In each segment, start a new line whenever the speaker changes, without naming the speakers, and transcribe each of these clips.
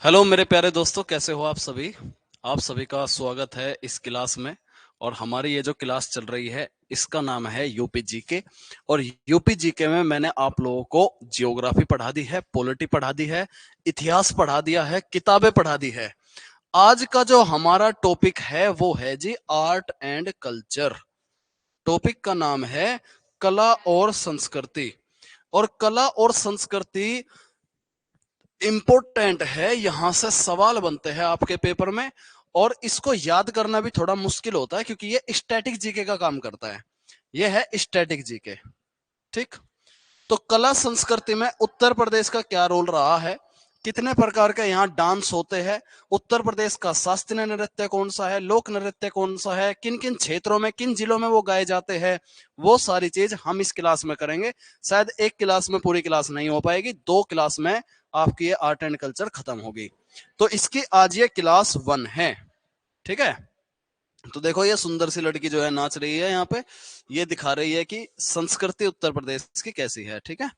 Hello मेरे प्यारे दोस्तों, कैसे हो आप सभी। आप सभी का स्वागत है इस क्लास में। और हमारी ये जो क्लास चल रही है इसका नाम है यूपी जीके। और यूपी जीके में मैंने आप लोगों को जियोग्राफी पढ़ा दी है, पॉलिटी पढ़ा दी है, इतिहास पढ़ा दिया है, किताबें पढ़ा दी है। आज का जो हमारा टॉपिक है वो है जी आर्ट एंड कल्चर। टॉपिक का नाम है कला और संस्कृति। और कला और संस्कृति इंपॉर्टेंट है, यहां से सवाल बनते हैं आपके पेपर में। और इसको याद करना भी थोड़ा मुश्किल होता है क्योंकि ये स्टैटिक जीके का काम करता है। ये है स्टैटिक जीके। ठीक। तो कला संस्कृति में उत्तर प्रदेश का क्या रोल रहा है, कितने प्रकार के यहाँ डांस होते हैं, उत्तर प्रदेश का शास्त्रीय नृत्य कौन सा है, लोक नृत्य कौन सा है, किन किन क्षेत्रों में किन जिलों में वो गाए जाते हैं, वो सारी चीज हम इस क्लास में करेंगे। शायद एक क्लास में पूरी क्लास नहीं हो पाएगी, दो क्लास में आपकी ये आर्ट एंड कल्चर खत्म होगी। तो इसकी आज ये क्लास 1 है। ठीक है। तो देखो ये सुंदर सी लड़की जो है नाच रही है यहाँ पे, ये दिखा रही है कि संस्कृति उत्तर प्रदेश की कैसी है। ठीक है।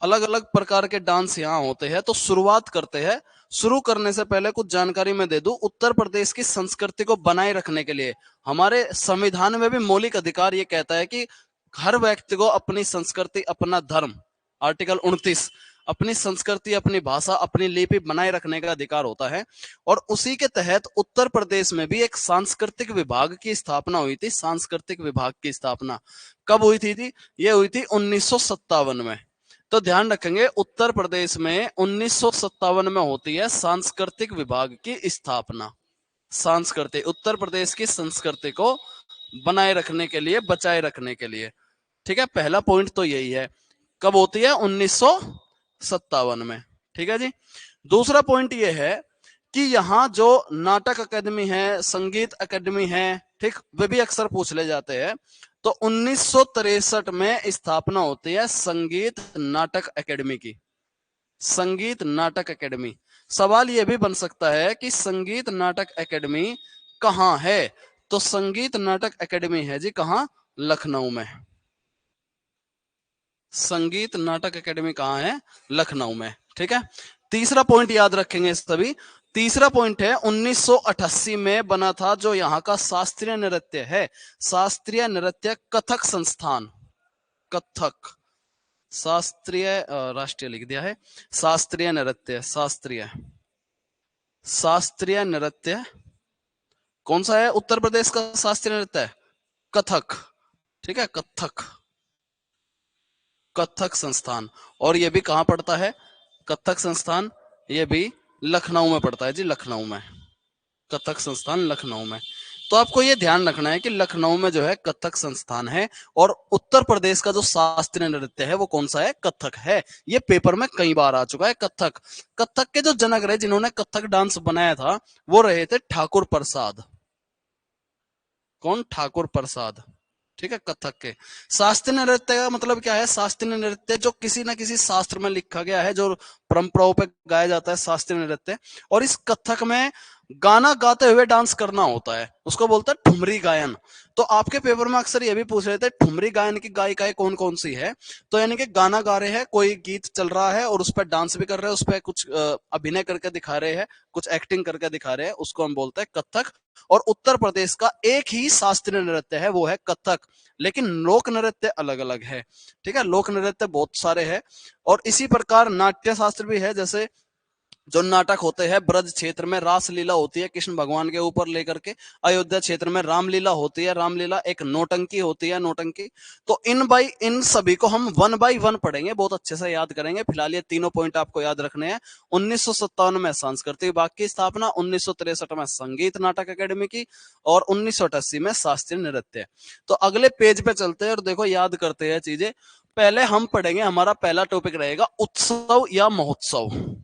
अलग अलग प्रकार के डांस यहाँ होते हैं। तो शुरुआत करते हैं। शुरू करने से पहले कुछ जानकारी मैं दे दूं। उत्तर प्रदेश की संस्कृति को बनाए रखने के लिए हमारे संविधान में भी मौलिक अधिकार ये कहता है कि हर व्यक्ति को अपनी संस्कृति, अपना धर्म, आर्टिकल 29, अपनी संस्कृति, अपनी भाषा, अपनी लिपि बनाए रखने का अधिकार होता है। और उसी के तहत उत्तर प्रदेश में भी एक सांस्कृतिक विभाग की स्थापना हुई थी। सांस्कृतिक विभाग की स्थापना कब हुई थी? ये हुई थी 1957 में। तो ध्यान रखेंगे, उत्तर प्रदेश में 1957 में होती है सांस्कृतिक विभाग की स्थापना। सांस्कृतिक उत्तर प्रदेश की संस्कृति को बनाए रखने के लिए, बचाए रखने के लिए। ठीक है, पहला पॉइंट तो यही है। कब होती है? 1957 में। ठीक है जी। दूसरा पॉइंट ये है कि यहाँ जो नाटक अकेडमी है, संगीत अकेडमी है, ठीक, वे भी अक्सर पूछ ले जाते हैं। तो 1963 में स्थापना होती है संगीत नाटक अकेडमी की। संगीत नाटक अकेडमी। सवाल यह भी बन सकता है कि संगीत नाटक अकेडमी कहाँ है? तो संगीत नाटक अकेडमी है जी कहाँ? लखनऊ में। संगीत नाटक अकेडमी कहाँ है? लखनऊ में। ठीक है। तीसरा पॉइंट याद रखेंगे सभी। तीसरा पॉइंट है 1988 में बना था जो यहाँ का शास्त्रीय नृत्य है, शास्त्रीय नृत्य कथक संस्थान। कथक शास्त्रीय, राष्ट्रीय लिख दिया है। शास्त्रीय नृत्य, शास्त्रीय, शास्त्रीय नृत्य कौन सा है उत्तर प्रदेश का शास्त्रीय नृत्य? कथक। ठीक है, कथक, कथक संस्थान। और ये भी कहां पड़ता है कथक संस्थान? ये भी लखनऊ में पड़ता है जी, लखनऊ में। कथक संस्थान लखनऊ में। तो आपको ये ध्यान रखना है कि लखनऊ में जो है कथक संस्थान है। और उत्तर प्रदेश का जो शास्त्रीय नृत्य है वो कौन सा है? कथक है। ये पेपर में कई बार आ चुका है कथक। कथक के जो जनक रहे, जिन्होंने कथक डांस बनाया था, वो रहे थे ठाकुर प्रसाद। कौन? ठाकुर प्रसाद। ठीक है। कथक के शास्त्रीय नृत्य का मतलब क्या है? शास्त्रीय नृत्य जो किसी ना किसी शास्त्र में लिखा गया है, जो परंपराओं पे गाया जाता है, शास्त्रीय नृत्य। और इस कथक में गाना गाते हुए डांस करना होता है, उसको बोलते हैं ठुमरी गायन। तो आपके पेपर में अक्सर ये भी पूछ रहे थे ठुमरी गायन की गायिकाएं कौन कौन सी है। तो यानी कि गाना गा रहे हैं, कोई गीत चल रहा है और उस पर डांस भी कर रहे हैं, उस पर कुछ अभिनय करके दिखा रहे हैं, कुछ एक्टिंग करके दिखा रहे हैं, उसको हम बोलते हैं कथक। और उत्तर प्रदेश का एक ही शास्त्रीय नृत्य है, वो है कथक। लेकिन लोक नृत्य अलग अलग है। ठीक है, लोक नृत्य बहुत सारे हैं। और इसी प्रकार नाट्य शास्त्र भी है। जैसे जो नाटक होते हैं, ब्रज क्षेत्र में रासलीला होती है कृष्ण भगवान के ऊपर लेकर के, अयोध्या क्षेत्र में रामलीला होती है, रामलीला एक नौटंकी होती है, नौटंकी। तो इन सभी को हम 1 बाय 1 पढ़ेंगे, बहुत अच्छे से याद करेंगे। फिलहाल ये तीनों पॉइंट आपको याद रखने हैं। 1957 में सांस्कृतिक विभाग की स्थापना, 1963 में संगीत नाटक अकेडमी की, और 1988 में शास्त्रीय नृत्य। तो अगले पेज पे चलते हैं और देखो याद करते हैं चीजें। पहले हम पढ़ेंगे, हमारा पहला टॉपिक रहेगा उत्सव या महोत्सव।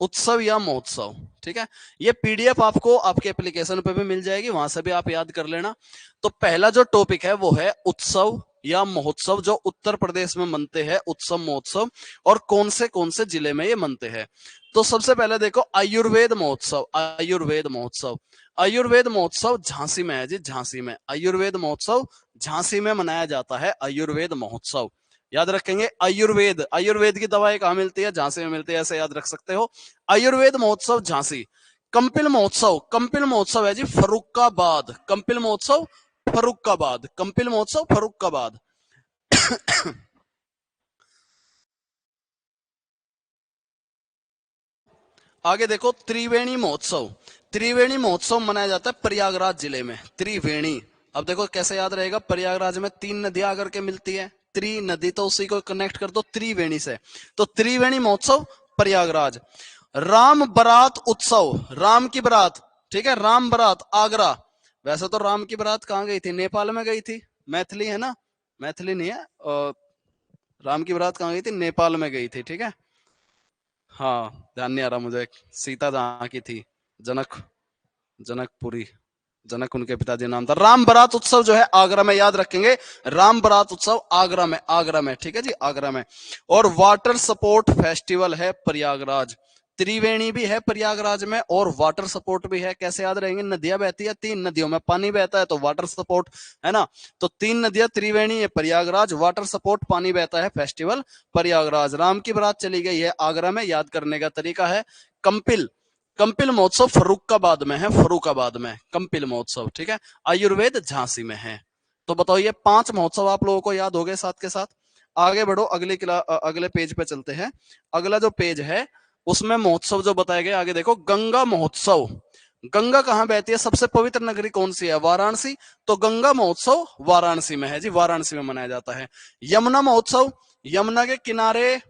उत्सव या महोत्सव। ठीक है। ये पीडीएफ आपको आपके एप्लीकेशन पे भी मिल जाएगी, वहां से भी आप याद कर लेना। तो पहला जो टॉपिक है वो है उत्सव या महोत्सव, जो उत्तर प्रदेश में मनते हैं, उत्सव महोत्सव। और कौन से जिले में ये मनते हैं। तो सबसे पहले देखो आयुर्वेद महोत्सव। आयुर्वेद महोत्सव, आयुर्वेद महोत्सव झांसी में है जी, झांसी में। आयुर्वेद महोत्सव झांसी में मनाया जाता है, आयुर्वेद महोत्सव। याद रखेंगे आयुर्वेद, आयुर्वेद की दवाएं कहाँ मिलती है? झांसी में मिलती है, ऐसे याद रख सकते हो। आयुर्वेद महोत्सव झांसी। कंपिल महोत्सव, कंपिल महोत्सव है जी फर्रुखाबाद, कंपिल महोत्सव फर्रुखाबाद, कंपिल महोत्सव फर्रुखाबाद। आगे देखो त्रिवेणी महोत्सव, त्रिवेणी महोत्सव मनाया जाता है प्रयागराज जिले में, त्रिवेणी। अब देखो कैसे याद रहेगा, प्रयागराज में 3 नदियां आकर के मिलती है, त्रि नदी, तो उसी को कनेक्ट कर दो त्रिवेणी से, तो त्रिवेणी महोत्सव प्रयागराज। राम बारात उत्सव, राम की बारात, ठीक है, राम बारात आगरा। वैसे तो राम की बारात कहाँ गई थी? नेपाल में गई थी, मैथिली है ना, मैथिली नहीं है। राम की बारात कहाँ गई थी? नेपाल में गई थी, ठीक है। हाँ, ध्यान नहीं आ रहा मुझे, सीता जहाँ की थी, जनक, जनकपुरी, जनक उनके पिताजी नाम था। राम बारात उत्सव जो है आगरा में, याद रखेंगे, राम बारात उत्सव आगरा में, आगरा में, ठीक है जी, आगरा में। और वाटर सपोर्ट फेस्टिवल है प्रयागराज। त्रिवेणी भी है प्रयागराज में और वाटर सपोर्ट भी है। कैसे याद रहेंगे? नदियां बहती है, 3 नदियों में पानी बहता है, तो वाटर सपोर्ट है ना। तो 3 नदियां त्रिवेणी है प्रयागराज, वाटर सपोर्ट पानी बहता है, फेस्टिवल प्रयागराज। राम की बारात चली गई है आगरा में। याद करने का तरीका है कंपिल, कंपिल महोत्सव फर्रुखाबाद में है, फर्रुखाबाद में कंपिल महोत्सव, ठीक है। आयुर्वेद झांसी में है। तो बताओ ये 5 महोत्सव आप लोगों को याद हो गए साथ के साथ। आगे बढ़ो, अगले पेज पे चलते हैं। अगला जो पेज है उसमें महोत्सव जो बताए गए, आगे देखो गंगा महोत्सव। गंगा कहाँ बहती है? सबसे पवित्र नगरी कौन सी है? वाराणसी। तो गंगा महोत्सव वाराणसी में है जी, वाराणसी में मनाया जाता है। यमुना महोत्सव, यमुना के किनारे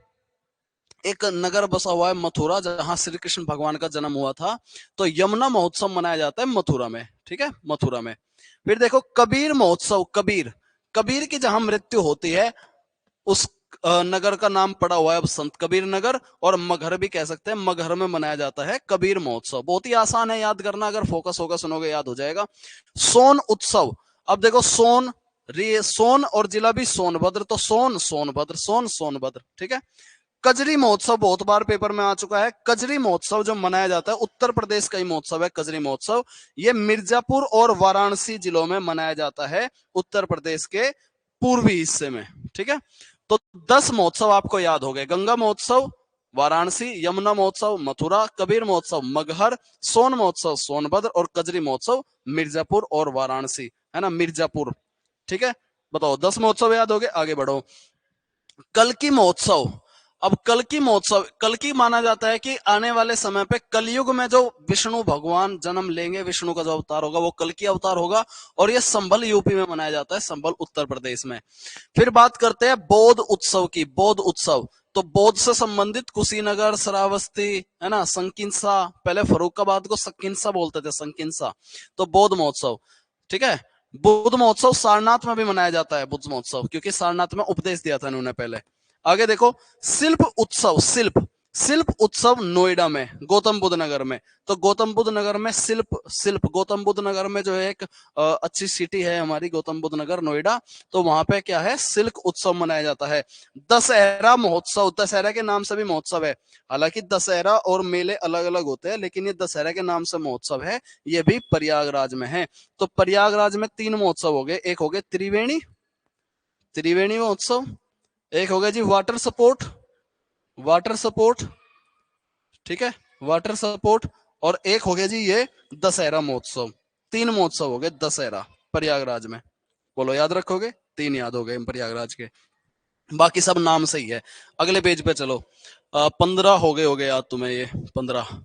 एक नगर बसा हुआ है मथुरा, जहां श्री कृष्ण भगवान का जन्म हुआ था, तो यमुना महोत्सव मनाया जाता है मथुरा में, ठीक है, मथुरा में। फिर देखो कबीर महोत्सव, कबीर, कबीर की जहां मृत्यु होती है उस नगर का नाम पड़ा हुआ है अब संत कबीर नगर, और मगहर भी कह सकते हैं, मगहर में मनाया जाता है कबीर महोत्सव। बहुत ही आसान है याद करना, अगर फोकस होगा सुनोगे याद हो जाएगा। सोन उत्सव, अब देखो सोन, सोन और जिला भी सोनभद्र, तो सोन सोनभद्र, सोन सोनभद्र, ठीक है। कजरी महोत्सव बहुत बार पेपर में आ चुका है। कजरी महोत्सव जो मनाया जाता है, उत्तर प्रदेश का ही महोत्सव है कजरी महोत्सव। ये मिर्जापुर और वाराणसी जिलों में मनाया जाता है, उत्तर प्रदेश के पूर्वी हिस्से में, ठीक है। तो 10 महोत्सव आपको याद हो गए। गंगा महोत्सव वाराणसी, यमुना महोत्सव मथुरा, कबीर महोत्सव मगहर, सोन महोत्सव सोनभद्र और कजरी महोत्सव मिर्जापुर और वाराणसी, है ना, मिर्जापुर, ठीक है। बताओ 10 महोत्सव याद हो गए, आगे बढ़ो। कल्कि महोत्सव, अब कल्कि महोत्सव, कल्कि माना जाता है कि आने वाले समय पे कलयुग में जो विष्णु भगवान जन्म लेंगे, विष्णु का जो अवतार होगा वो कल्कि अवतार होगा, और ये संभल यूपी में मनाया जाता है, संभल उत्तर प्रदेश में। फिर बात करते हैं बौद्ध उत्सव की, बौद्ध उत्सव। तो बौद्ध से संबंधित कुशीनगर, श्रावस्ती, है ना, संकिंसा, पहले फर्रुखाबाद को संकिंसा बोलते थे, संकिंसा, तो बौद्ध महोत्सव, ठीक है। बुद्ध महोत्सव सारनाथ में भी मनाया जाता है, बुद्ध महोत्सव, क्योंकि सारनाथ में उपदेश दिया था इन्होंने पहले। आगे देखो शिल्प उत्सव, शिल्प, शिल्प उत्सव नोएडा में, गौतम बुद्ध नगर में। तो गौतम बुद्ध नगर में शिल्प, शिल्प गौतम बुद्ध नगर में जो है एक अच्छी सिटी है हमारी, गौतम बुद्ध नगर नोएडा, तो वहां पे क्या है, शिल्प उत्सव मनाया जाता है। दशहरा महोत्सव, दशहरा के नाम से भी महोत्सव है, हालांकि दशहरा और मेले अलग अलग होते हैं, लेकिन ये दशहरा के नाम से महोत्सव है, ये भी प्रयागराज में है। तो प्रयागराज में 3 महोत्सव हो गए, एक हो गए त्रिवेणी, त्रिवेणी महोत्सव, एक हो गया जी वाटर सपोर्ट, वाटर सपोर्ट, ठीक है, वाटर सपोर्ट, और एक हो गया जी ये दशहरा महोत्सव। 3 महोत्सव हो गए दशहरा प्रयागराज में। बोलो याद रखोगे? 3 याद हो गए प्रयागराज के, बाकी सब नाम सही है। अगले पेज पे चलो। 15 हो गए याद तुम्हें ये 15।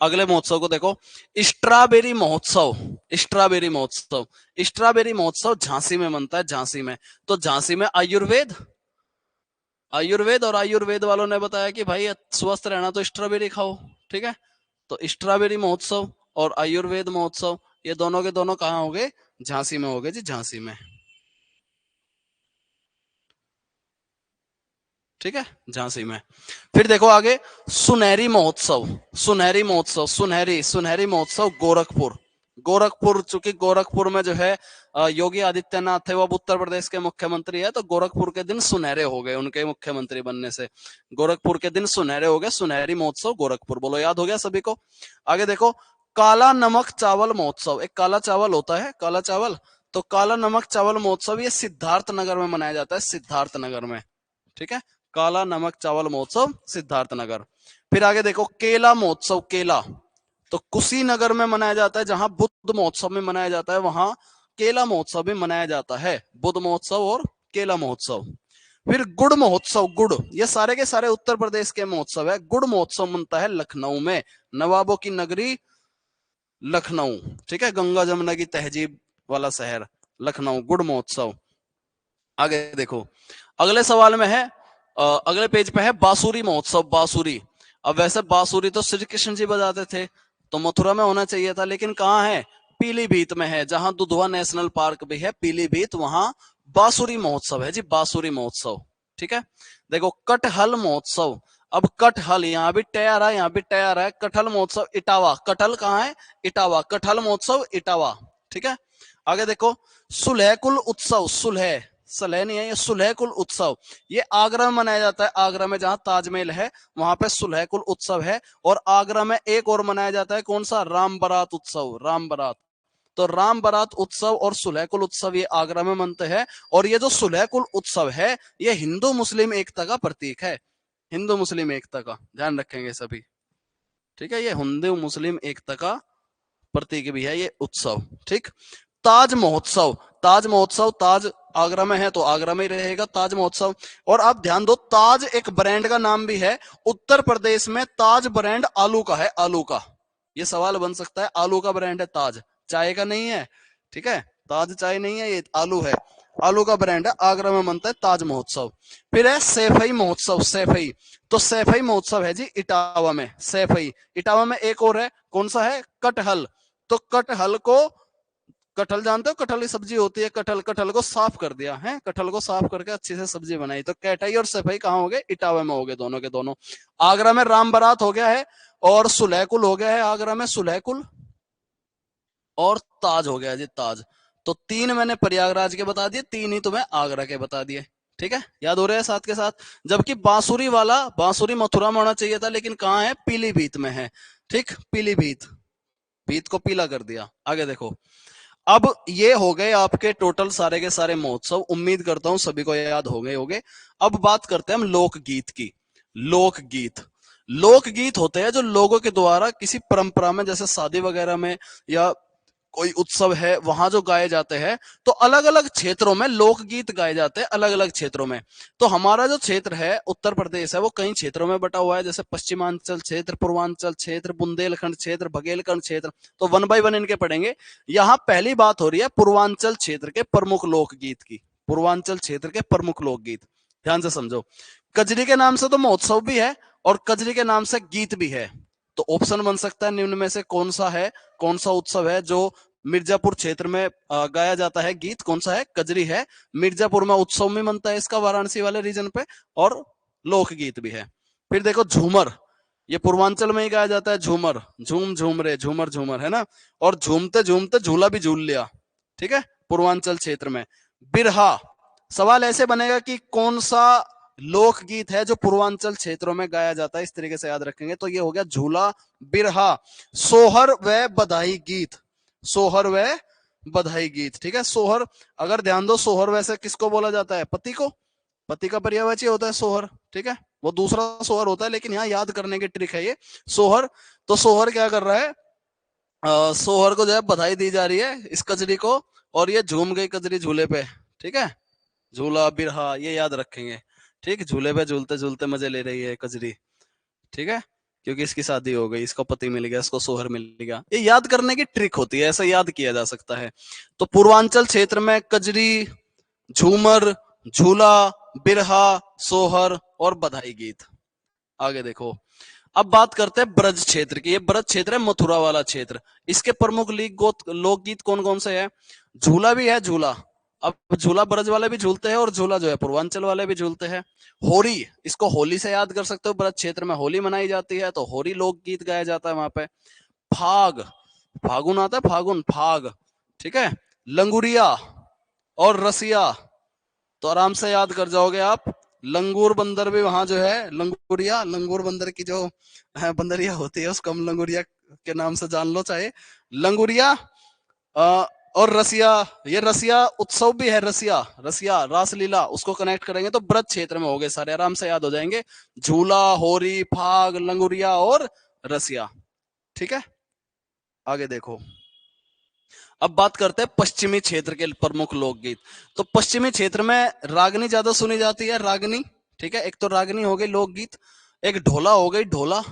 अगले महोत्सव को देखो, स्ट्रॉबेरी महोत्सव, स्ट्रॉबेरी महोत्सव, स्ट्रॉबेरी महोत्सव झांसी में मनता है, झांसी में। तो झांसी में आयुर्वेद, आयुर्वेद और आयुर्वेद वालों ने बताया कि भाई स्वस्थ रहना तो स्ट्रॉबेरी खाओ, ठीक है। तो स्ट्रॉबेरी महोत्सव और आयुर्वेद महोत्सव ये दोनों के दोनों कहाँ हो गए? झांसी में हो गए जी, झांसी में, ठीक है, झांसी में। फिर देखो आगे सुनहरी महोत्सव, सुनहरी महोत्सव, सुनहरी, सुनहरी महोत्सव गोरखपुर, गोरखपुर, चूंकि गोरखपुर में जो है योगी आदित्यनाथ थे, वो अब उत्तर प्रदेश के मुख्यमंत्री है, तो गोरखपुर के दिन सुनहरे हो गए उनके मुख्यमंत्री बनने से, गोरखपुर के दिन सुनहरे हो गए, सुनहरी महोत्सव गोरखपुर। बोलो याद हो गया सभी को? आगे देखो काला नमक चावल महोत्सव, एक काला चावल होता है, काला चावल, तो काला नमक चावल महोत्सव ये सिद्धार्थ नगर में मनाया जाता है, सिद्धार्थ नगर में, ठीक है, काला नमक चावल महोत्सव सिद्धार्थनगर। फिर आगे देखो केला महोत्सव, केला तो कुशीनगर में मनाया जाता है, जहां बुद्ध महोत्सव में मनाया जाता है वहां केला महोत्सव भी मनाया जाता है, बुद्ध महोत्सव और केला महोत्सव। फिर गुड़ महोत्सव, गुड़ ये सारे के सारे उत्तर प्रदेश के महोत्सव है। गुड़ महोत्सव मनता है लखनऊ में, नवाबों की नगरी लखनऊ, ठीक है, गंगा जमुना की तहजीब वाला शहर लखनऊ, गुड़ महोत्सव। आगे देखो अगले सवाल में है अगले पेज पे है बांसुरी महोत्सव, बांसुरी। अब वैसे बांसुरी तो श्री कृष्ण जी बजाते थे, तो मथुरा में होना चाहिए था, लेकिन कहाँ है, पीलीभीत में है, जहां दुधवा नेशनल पार्क भी है पीलीभीत, वहां बांसुरी महोत्सव है जी, बांसुरी महोत्सव। ठीक है, देखो कटहल महोत्सव। अब कटहल, यहाँ भी टय आ रहा है, यहाँ भी टय आ रहा है। कटहल महोत्सव इटावा, कटहल कहाँ है, इटावा, कटहल महोत्सव इटावा। ठीक है, आगे देखो सुलहकुल उत्सव, सुलह सलह नहीं है ये, सुलहकुल उत्सव ये आगरा में मनाया जाता है, आगरा में जहां ताजमहल है वहां पे सुलहकुल उत्सव है। और आगरा में एक और मनाया जाता है, कौन सा, राम बारात उत्सव, राम बारात। तो राम बारात उत्सव और सुलहकुल उत्सव ये आगरा में मनते हैं। और ये जो सुलहकुल उत्सव है ये हिंदू मुस्लिम एकता का प्रतीक है, हिंदू मुस्लिम एकता का, ध्यान रखेंगे सभी। ठीक है, ये हिंदू मुस्लिम एकता का प्रतीक भी है ये उत्सव। ठीक, ताज महोत्सव, ताज महोत्सव, ताज आगरा में है तो आगरा में ही रहेगा ताज महोत्सव। और आप ध्यान दो ताज एक ब्रांड का नाम भी है, उत्तर प्रदेश में ताज ब्रांड आलू का है, आलू का। ये सवाल बन सकता है, आलू का ब्रांड है ताज, चाय का नहीं है। ठीक है, ताज चाय नहीं है, ये आलू है, आलू का ब्रांड है, आगरा में मनता है ताज महोत्सव। फिर है सैफई महोत्सव, सैफई तो सैफई महोत्सव है जी इटावा में, सैफई। इटावा में एक और है, कौन सा है, कटहल। तो कटहल को, कटहल जानते हो, कटहल की सब्जी होती है, कटहल, कटहल को साफ कर दिया है, कटहल को साफ करके अच्छे से सब्जी बनाई। तो कैटाई और सफाई कहाँ हो गए, इटावा में हो गए, दोनों के दोनों। आगरा में राम बारात हो गया है, और सुलहकुल हो गया है आगरा में, सुलहकुल, और ताज हो गया जी, ताज। तो तीन मैंने प्रयागराज के बता दिए, तीन ही तुम्हें आगरा के बता दिए। ठीक है, याद हो रहा है साथ के साथ। जबकि बांसुरी वाला, बांसुरी मथुरा में होना चाहिए था, लेकिन कहाँ है, पीलीभीत में है। ठीक, पीलीभीत, भीत को पीला कर दिया। आगे देखो, अब ये हो गए आपके टोटल सारे के सारे महोत्सव, उम्मीद करता हूं सभी को याद हो गए होंगे। अब बात करते हैं हम लोकगीत की। लोकगीत, लोकगीत होते हैं जो लोगों के द्वारा किसी परंपरा में, जैसे शादी वगैरह में या कोई उत्सव है वहां जो गाए जाते हैं। तो अलग अलग क्षेत्रों में लोकगीत गाए जाते हैं, अलग अलग क्षेत्रों में। तो हमारा जो क्षेत्र है उत्तर प्रदेश है वो कई क्षेत्रों में बटा हुआ है, जैसे पश्चिमांचल क्षेत्र, पूर्वांचल क्षेत्र, बुंदेलखंड क्षेत्र, बघेलखंड क्षेत्र। तो वन बाय वन इनके पढ़ेंगे। यहाँ पहली बात हो रही है पूर्वांचल क्षेत्र के प्रमुख लोकगीत की, पूर्वांचल क्षेत्र के प्रमुख लोकगीत, ध्यान से समझो। कजरी के नाम से तो महोत्सव भी है और कजरी के नाम से गीत भी है। तो ऑप्शन बन सकता है निम्न में से कौन सा है, कौन सा उत्सव है जो मिर्जापुर क्षेत्र में गाया जाता है गीत, कौन सा है, कजरी है। मिर्जापुर में उत्सव में मनता है इसका, वाराणसी वाले रीजन पे, और लोकगीत भी है। फिर देखो झूमर, ये पूर्वांचल में ही गाया जाता है, झूमर, झूम झूम रे, झूमर झूमर, है ना। और झूमते झूमते झूला भी झूल लिया, ठीक है, पूर्वांचल क्षेत्र में। बिरहा, सवाल ऐसे बनेगा कि कौन सा लोकगीत है जो पूर्वांचल क्षेत्रों में गाया जाता है, इस तरीके से याद रखेंगे। तो ये हो गया झूला, बिरहा। सोहर व बधाई गीत, सोहर व बधाई गीत, ठीक है। सोहर, अगर ध्यान दो, सोहर वैसे किसको बोला जाता है, पति को, पति का पर्यायवाची होता है सोहर, ठीक है। वो दूसरा सोहर होता है, लेकिन यहाँ याद करने की ट्रिक है ये सोहर। तो सोहर क्या कर रहा है, सोहर को जो है बधाई दी जा रही है इस कजरी को, और ये झूम गई कजरी झूले पे, ठीक है। झूला, बिरहा, ये याद रखेंगे, ठीक। झूले पे झूलते झूलते मजे ले रही है कजरी, ठीक है, क्योंकि इसकी शादी हो गई, इसको पति मिल गया, इसको सोहर मिल गया। ये याद करने की ट्रिक होती है, ऐसा याद किया जा सकता है। तो पूर्वांचल क्षेत्र में कजरी, झूमर, झूला, बिरहा, सोहर और बधाई गीत। आगे देखो, अब बात करते हैं ब्रज क्षेत्र की। ये ब्रज क्षेत्र है मथुरा वाला क्षेत्र। इसके प्रमुख लोकगीत कौन कौन से है, झूला भी है, झूला। अब झूला ब्रज वाले भी झूलते हैं और झूला जो है पूर्वांचल वाले भी झूलते हैं। होरी, इसको होली से याद कर सकते हो, ब्रज क्षेत्र में होली मनाई जाती है तो होरी लोकगीत गाया जाता है वहां पे। फाग, फागुन आता है, फागुन, फाग, ठीक है। लंगुरिया और रसिया, तो आराम से याद कर जाओगे आप। लंगूर बंदर भी वहां जो है, लंगूरिया, लंगूर बंदर की जो बंदरिया होती है उसको हम लंगूरिया के नाम से जान लो चाहे। लंगूरिया, और रसिया, ये रसिया उत्सव भी है, रसिया रसिया रासलीला, उसको कनेक्ट करेंगे तो ब्रज क्षेत्र में हो गए सारे, आराम से याद हो जाएंगे। झूला, होरी, फाग, लंगुरिया और रसिया। ठीक है, आगे देखो। अब बात करते हैं पश्चिमी क्षेत्र के प्रमुख लोकगीत। तो पश्चिमी क्षेत्र में रागनी ज्यादा सुनी जाती है, रागनी। ठीक है, एक तो रागनी हो गई लोकगीत, एक ढोला हो गई, ढोला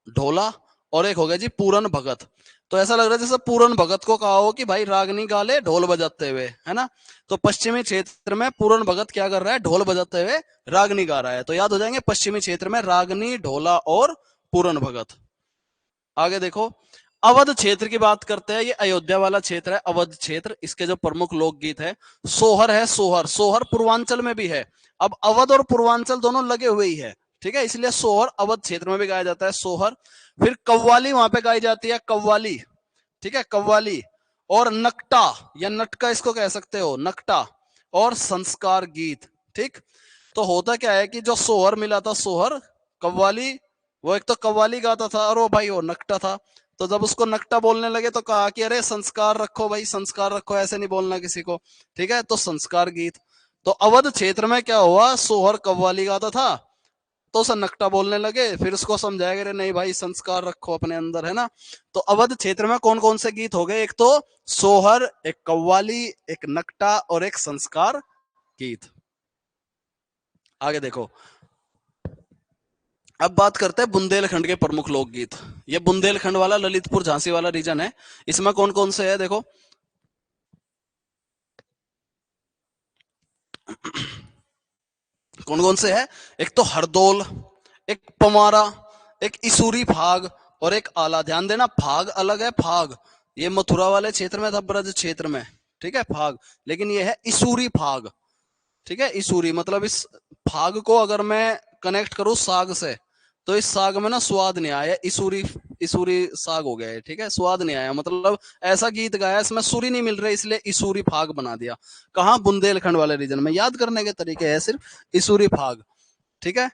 ढोला, और एक हो गया जी पूरन भगत। तो ऐसा लग रहा है जैसे पूरन भगत को कहा हो कि भाई रागनी गा ले ढोल बजाते हुए, है ना। तो पश्चिमी क्षेत्र में पूरन भगत क्या कर रहा है, ढोल बजाते हुए रागनी गा रहा है। तो याद हो जाएंगे पश्चिमी क्षेत्र में रागनी, ढोला और पूरन भगत। आगे देखो, अवध क्षेत्र की बात करते हैं। ये अयोध्या वाला क्षेत्र है अवध क्षेत्र। इसके जो प्रमुख लोकगीत है, सोहर है, सोहर। सोहर पूर्वांचल में भी है। अब अवध और पूर्वांचल दोनों लगे हुए ही है, ठीक है, इसलिए सोहर अवध क्षेत्र में भी गाया जाता है, सोहर। फिर कव्वाली वहां पे गाई जाती है, कव्वाली। ठीक है, कव्वाली। और नकटा या नटका इसको कह सकते हो, नकटा। और संस्कार गीत। ठीक। तो होता क्या है कि जो सोहर मिला था, सोहर कव्वाली, वो एक तो कव्वाली गाता था और वो भाई वो नकटा था। तो जब उसको नकटा बोलने लगे तो कहा कि अरे संस्कार रखो भाई, संस्कार रखो, ऐसे नहीं बोलना किसी को। ठीक है, तो संस्कार गीत। तो अवध क्षेत्र में क्या हुआ, सोहर कव्वाली गाता था तो उसे नकटा बोलने लगे, फिर उसको समझाया गया नहीं भाई संस्कार रखो अपने अंदर, है ना। तो अवध क्षेत्र में कौन कौन से गीत हो गए, एक तो सोहर, एक कव्वाली, एक नकटा और एक संस्कार गीत। आगे देखो, अब बात करते हैं बुंदेलखंड के प्रमुख लोकगीत। ये बुंदेलखंड वाला ललितपुर झांसी वाला रीजन है। इसमें कौन कौन से है देखो। कौन कौन से है, एक तो हरदौल, एक पमारा, एक इसूरी फाग और एक आला। ध्यान देना, फाग अलग है, फाग ये मथुरा वाले क्षेत्र में था, ब्रज क्षेत्र में। ठीक है, फाग। लेकिन ये है इसूरी फाग। ठीक है, इसूरी मतलब इस फाग को अगर मैं कनेक्ट करूं साग से, तो इस साग में ना स्वाद नहीं आया, इसूरी इसूरी साग हो गया है। ठीक है, स्वाद नहीं आया, मतलब ऐसा गीत गाया इसमें सुरी नहीं मिल रही, इसलिए इसूरी फाग बना दिया। कहाँ, बुंदेलखंड वाले रीजन में। याद करने के तरीके है सिर्फ, इसूरी फाग। ठीक है,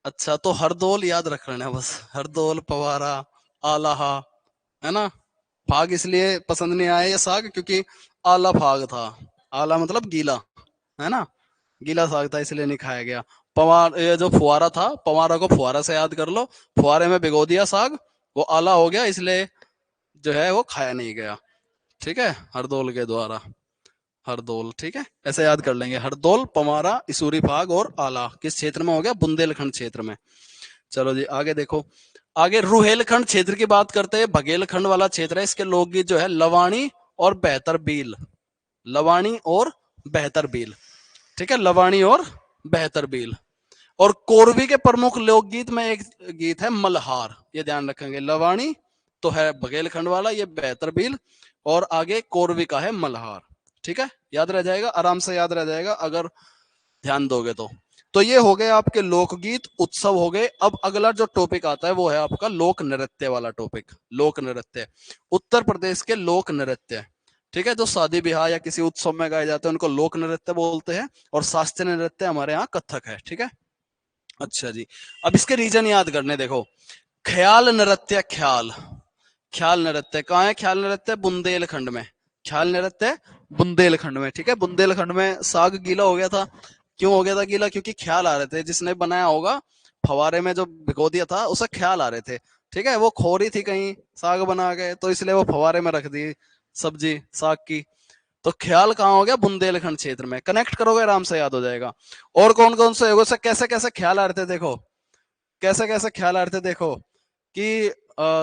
अच्छा तो हरदौल याद रख लेना बस, हरदौल, पवारा, आलाहा, है ना। फाग इसलिए पसंद नहीं आया ये साग क्योंकि आला फाग था। आला मतलब गीला, है ना, गीला साग था इसलिए नहीं खाया गया। पवार, ये जो फुहारा था, पवारा को फुहारा से याद कर लो, फुहारे में भिगो दिया साग, वो आला हो गया, इसलिए जो है वो खाया नहीं गया। ठीक है, हरदौल के द्वारा, हरदौल। ठीक है, ऐसे याद कर लेंगे, हरदौल, पमारा, इसूरी फाग और आला किस क्षेत्र में हो गया, बुंदेलखंड क्षेत्र में। चलो जी आगे देखो। आगे रुहेलखंड क्षेत्र की बात करते हैं, बघेलखंड वाला क्षेत्र है। इसके लोकगीत जो है लवाणी और बेहतर बील, लवाणी और बेहतर बील। ठीक है, लवाणी और बेहतर बील। और कोरवी के प्रमुख लोकगीत में एक गीत है मल्हार, ये ध्यान रखेंगे। लवाणी तो है बघेलखंड वाला, ये बेहतर बील, और आगे कोरवी का है मल्हार। ठीक है, याद रह जाएगा, आराम से याद रह जाएगा अगर ध्यान दोगे तो ये हो गए आपके लोकगीत, उत्सव हो गए। अब अगला जो टॉपिक आता है वो है आपका लोक नृत्य वाला टॉपिक। लोक नृत्य, उत्तर प्रदेश के लोक नृत्य। ठीक है, जो शादी ब्याह या किसी उत्सव में गाए जाते हैं उनको लोक नृत्य बोलते हैं, और शास्त्रीय नृत्य हमारे यहाँ कथक है। ठीक है, अच्छा जी। अब इसके रीजन याद करने, देखो। ख्याल नृत्य, ख्याल, ख्याल नृत्य कहाँ है, ख्याल नृत्य बुंदेलखंड में, ख्याल नृत्य बुंदेलखंड में। ठीक है, बुंदेलखंड में साग गीला हो गया था। क्यों हो गया था गीला, क्योंकि ख्याल आ रहे थे, जिसने बनाया होगा फवारे में जो भिगो दिया था उसे ख्याल आ रहे थे। ठीक है, वो खोरी थी कहीं साग बना के, तो इसलिए वो फवारे में रख दी सब्जी साग की। तो ख्याल कहाँ हो गया, बुंदेलखंड क्षेत्र में। कनेक्ट करोगे आराम से याद हो जाएगा। और कौन कौन से होगा, कैसे कैसे ख्याल आ रहे थे देखो, कैसे कैसे ख्याल आ रहे थे देखो, कि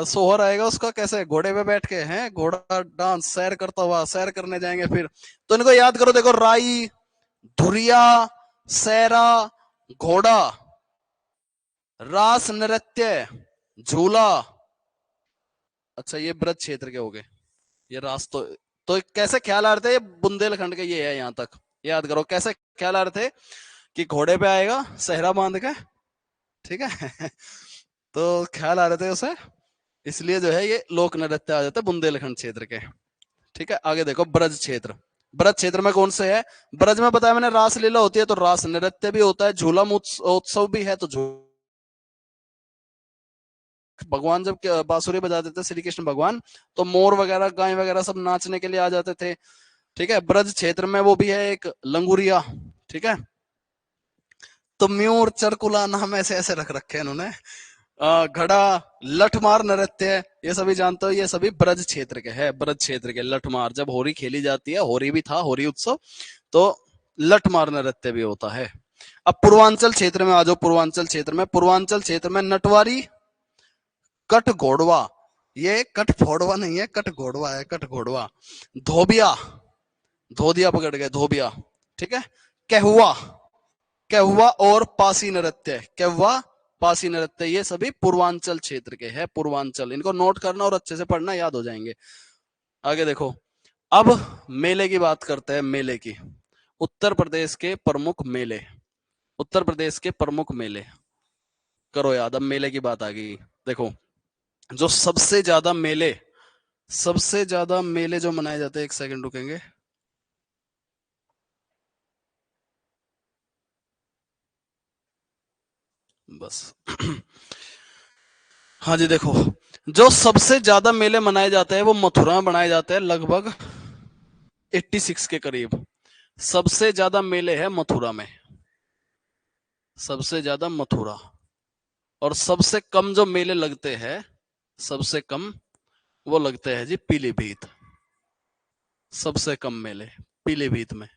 सोहर आएगा उसका कैसे, घोड़े पे बैठ के, हैं घोड़ा डांस सैर करता हुआ, सैर करने जाएंगे फिर। तो इनको याद करो, देखो, राई, धुरिया, सैरा, घोड़ा, रास नृत्य, झूला। अच्छा ये ब्रज क्षेत्र के हो गए, ये रास तो कैसे ख्याल आ रहे थे, ये बुंदेलखंड के ये है यहाँ तक। याद करो कैसे ख्याल आ रहे थे, कि घोड़े पे आएगा सहरा बांध के। ठीक है तो ख्याल आ रहे थे उसे, इसलिए जो है ये लोक नृत्य आ जाते हैं बुंदेलखंड क्षेत्र के। ठीक है, आगे देखो ब्रज क्षेत्र। ब्रज क्षेत्र में कौन से है, ब्रज में बताया मैंने रासलीला होती है तो रास नृत्य भी होता है, झूला उत्सव भी है तो भगवान जब बांसुरी बजाते थे श्री कृष्ण भगवान, तो मोर वगैरह गाय वगैरह सब नाचने के लिए आ जाते थे। ठीक है, ब्रज क्षेत्र में वो भी है एक लंगूरिया। ठीक है, तो म्यूर चरकुला नाम ऐसे ऐसे रख रखे हैं इन्होंने। घड़ा, लठमार नृत्य, ये सभी जानते हो, ये सभी ब्रज क्षेत्र के है। ब्रज क्षेत्र के लठमार, जब होरी खेली जाती है, होरी भी था, होरी उत्सव, तो लठमार नृत्य भी होता है। अब पूर्वांचल क्षेत्र में आ जाओ। पूर्वांचल क्षेत्र में, पूर्वांचल क्षेत्र में नटवारी, कट घोड़वा, ये कट फोड़वा नहीं है, कट घोड़वा है, कट घोड़वा। धोबिया, धोदिया पकड़ गए, धोबिया। ठीक है, कहवा, कहवा और पासी नृत्य, कहवा पासी नृत्य, ये सभी पूर्वांचल क्षेत्र के हैं। पूर्वांचल, इनको नोट करना और अच्छे से पढ़ना, याद हो जाएंगे। आगे देखो, अब मेले की बात करते हैं। मेले की, उत्तर प्रदेश के प्रमुख मेले, उत्तर प्रदेश के प्रमुख मेले करो याद। अब मेले की बात आ गई। देखो, जो सबसे ज्यादा मेले, सबसे ज्यादा मेले जो मनाए जाते हैं, एक सेकंड रुकेंगे। बस हाँ जी, देखो, जो सबसे ज्यादा मेले मनाए जाते हैं वो मथुरा में मनाए जाते हैं, लगभग 86 के करीब। सबसे ज्यादा मेले है मथुरा में, सबसे ज्यादा मथुरा। और सबसे कम जो मेले लगते हैं, सबसे कम वो लगते हैं जी पीलीभीत। सबसे कम मेले पीलीभीत में।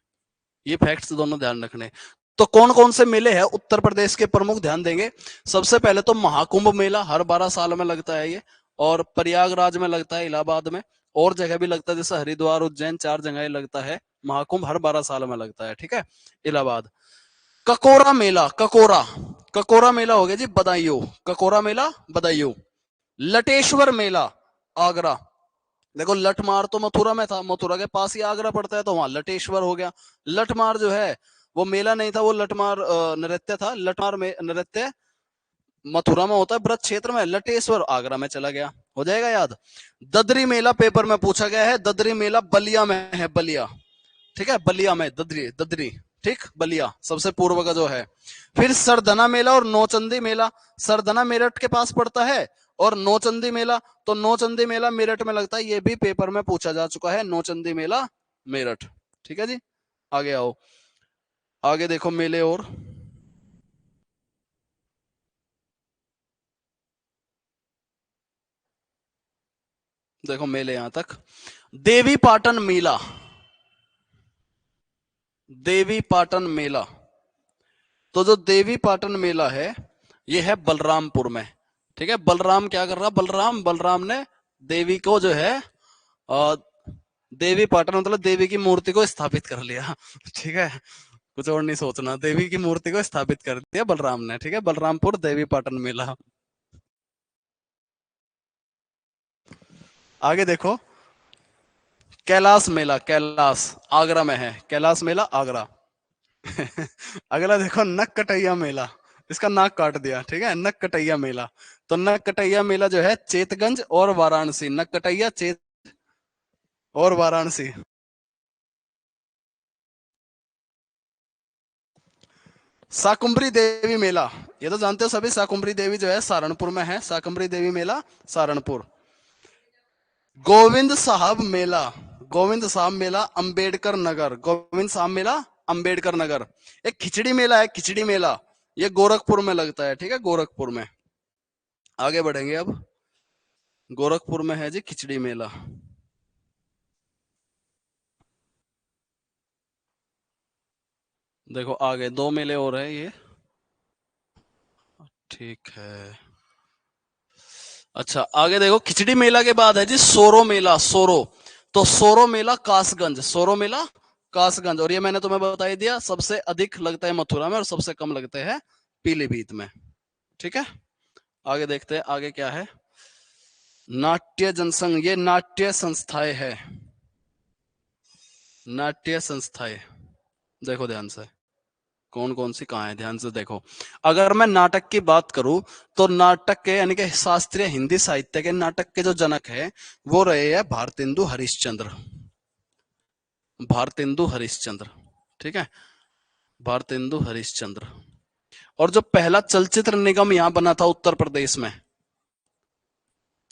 ये फैक्ट्स दोनों ध्यान रखने। तो कौन कौन से मेले हैं उत्तर प्रदेश के प्रमुख, ध्यान देंगे। सबसे पहले तो महाकुंभ मेला हर 12 साल में लगता है ये, और प्रयागराज में लगता है, इलाहाबाद में, और जगह भी लगता है, जैसे हरिद्वार, उज्जैन, 4 जगह लगता है। महाकुंभ हर 12 साल में लगता है। ठीक है, इलाहाबाद। ककोरा मेला, ककोरा, ककोरा मेला हो गया जी बदायूं, ककोरा मेला बदायूं। लटेश्वर मेला आगरा। देखो, लठमार तो मथुरा में था, मथुरा के पास ही आगरा पड़ता है, तो वहां लटेश्वर हो गया। लठमार जो है वो मेला नहीं था, वो लठमार नृत्य था। लठमार में नृत्य मथुरा में होता है, ब्रज क्षेत्र में। लटेश्वर आगरा में चला गया, हो जाएगा याद। ददरी मेला पेपर में पूछा गया है, ददरी मेला बलिया में है, बलिया। ठीक है, बलिया में, ददरी, ददरी, ठीक, बलिया सबसे पूर्व का जो है। फिर सरदना मेला और नौचंदी मेला। सरदना मेरठ के पास पड़ता है, और नौचंदी मेला, तो नौचंदी मेला मेरठ में लगता है, ये भी पेपर में पूछा जा चुका है, नौचंदी मेला मेरठ। ठीक है जी, आगे आओ। आगे देखो मेले और, देखो मेले यहां तक। देवी पाटन मेला, देवी पाटन मेला, तो जो देवी पाटन मेला है, ये है बलरामपुर में। ठीक है, बलराम क्या कर रहा, बलराम, बलराम ने देवी को जो है देवी पाटन मतलब देवी की मूर्ति को स्थापित कर लिया। ठीक है, कुछ और नहीं सोचना, देवी की मूर्ति को स्थापित कर दिया बलराम ने। ठीक है, बलरामपुर देवी पाटन मेला। आगे देखो, कैलाश मेला, कैलाश आगरा में है, कैलाश मेला आगरा। अगला देखो, नक कटैया मेला, इसका नाक काट दिया। ठीक है, नक कटैया मेला, तो नक कटैया मेला जो है चेतगंज और वाराणसी, नक कटैया, चेत और वाराणसी। शाकुंभरी देवी मेला, ये तो जानते हो सभी, शाकुंभरी देवी जो है सहारनपुर में है, शाकुंभरी देवी मेला सहारनपुर। गोविंद साहब मेला, गोविंद साहब मेला अंबेडकर नगर, गोविंद साहब मेला अंबेडकर नगर। एक खिचड़ी मेला है, खिचड़ी मेला, ये गोरखपुर में लगता है। ठीक है, गोरखपुर में। आगे बढ़ेंगे अब, गोरखपुर में है जी खिचड़ी मेला। देखो आगे दो मेले और है ये। ठीक है, अच्छा आगे देखो, खिचड़ी मेला के बाद है जी सोरो मेला, सोरो। तो सोरो मेला कासगंज, सोरो मेला कासगंज, और ये मैंने तुम्हें बता ही दिया, सबसे अधिक लगता है मथुरा में और सबसे कम लगते हैं पीलीभीत में। ठीक है, आगे देखते हैं आगे क्या है। नाट्य जनसंघ, ये नाट्य संस्थाएं है, नाट्य संस्थाएं। देखो ध्यान से, कौन कौन सी कहाँ है, ध्यान से देखो। अगर मैं नाटक की बात करूं, तो नाटक के यानी कि शास्त्रीय हिंदी साहित्य के नाटक के जो जनक है, वो रहे हैं भारतेंदु हरिश्चंद्र, भारतेंदु हरिश्चंद्र। ठीक है, भारतेंदु हरिश्चंद्र। और जो पहला चलचित्र निगम यहां बना था उत्तर प्रदेश में,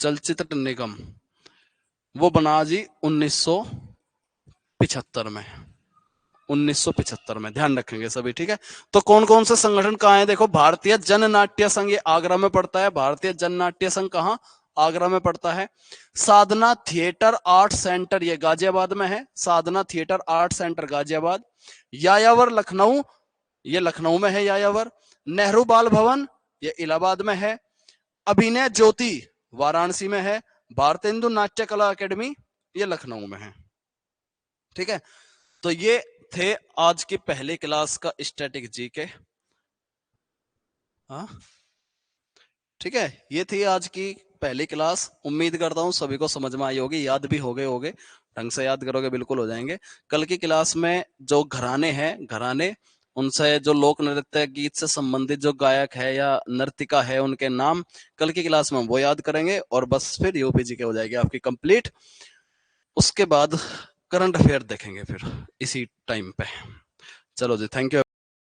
चलचित्र निगम वो बना जी 1975 में। 1975 में, ध्यान रखेंगे सभी, ठीक है। तो कौन कौन से संगठन कहाँ है, देखो भारतीय जन नाट्य संघ, ये आगरा में पड़ता है। भारतीय जन नाट्य संघ कहाँ, आगरा में पड़ता है। साधना थिएटर आर्ट सेंटर, ये गाजियाबाद में है। Sadhana theatre art centre Ghaziabad. Yayavar Lucknow, ये लखनऊ में है यायावर। नेहरू बाल भवन, ये इलाहाबाद में है। अभिनय ज्योति वाराणसी में है। भारतेंदु नाट्य कला अकेडमी, ये लखनऊ में है, ठीक है। तो ये थे आज की पहली क्लास का स्टैटिक जीके। हाँ, ठीक है, ये थी आज की पहली क्लास। उम्मीद करता हूँ सभी को समझ में आई होगी, याद भी हो गए होगे, ढंग से याद करोगे बिल्कुल हो जाएंगे। कल की क्लास में जो घराने हैं, घराने, उनसे जो लोक नृत्य गीत से संबंधित जो गायक है या नर्तिका है, उनके नाम कल की क्लास में वो याद करेंगे, और बस फिर यूपीजी के हो जाएगी आपकी कंप्लीट। उसके बाद करंट अफेयर देखेंगे फिर इसी टाइम पे। चलो जी, थैंक यू।